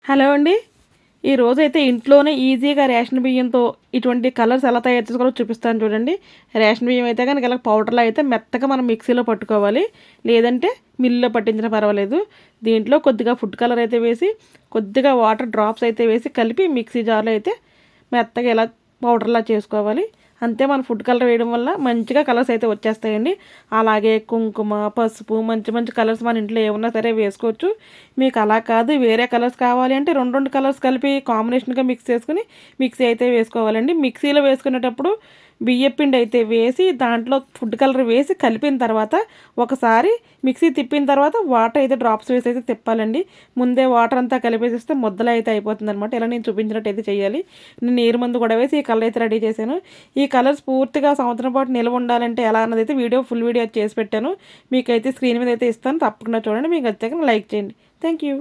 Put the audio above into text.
Hello అండి. ఈరోజైతే ఇంట్లోనే ఈజీగా రేషన్ బియ్యంతో ఇటువంటి కలర్స్ ఎలా తయారు చేసుకోవాలో చూపిస్తాను చూడండి. రేషన్ బియ్యం అయితే కనుక ఇలా పౌడర్‌లో అయితే మెత్తగా మనం మిక్సీలో పట్టుకోవాలి. లేదంటే మిల్లులో పట్టించినా పర్వాలేదు. దీంట్లో కొద్దిగా ఫుడ్ కలర్ అయితే వేసి, కొద్దిగా వాటర్ డ్రాప్స్ అయితే వేసి కలిపి మిక్సీ జార్‌లో అయితే మెత్తగా ఇలా పౌడర్‌లా చేసుకోవాలి. అంతే మన ఫుడ్ కలర్ వేయడం వల్ల మంచిగా కలర్స్ అయితే వచ్చేస్తాయండి. అలాగే కుంకుమ, పసుపు మంచి మంచి కలర్స్ మన ఇంట్లో ఏమున్నా సరే వేసుకోవచ్చు. మీకు అలా కాదు వేరే కలర్స్ కావాలి అంటే 2, 2 కలర్స్ కలిపి కాంబినేషన్‌గా మిక్స్ చేసుకొని మిక్సీ అయితే వేసుకోవాలండి. మిక్సీలో వేసుకునేటప్పుడు బియ్యపిండి అయితే వేసి దాంట్లో ఫుడ్ కలర్ వేసి కలిపిన తర్వాత ఒకసారి మిక్సీ తిప్పిన తర్వాత వాటర్ అయితే డ్రాప్స్ వేసి అయితే తిప్పాలండి. ముందే వాటర్ అంతా కలిపేసేస్తే ముద్దలు అయితే అయిపోతుందనమాట. ఇలా నేను చూపించినట్టు అయితే చేయాలి. నేను నీరు మందు కూడా వేసి ఈ కలర్ అయితే రెడీ చేశాను. ఈ కలర్స్ పూర్తిగా సంవత్సరం పాటు నిల్వ ఉండాలంటే ఎలా అన్నది అయితే ఫుల్ వీడియో చేసి పెట్టాను. మీకైతే స్క్రీన్ మీద అయితే ఇస్తాను, తప్పకుండా చూడండి. మీకు వచ్చాక లైక్ చేయండి. Thank you.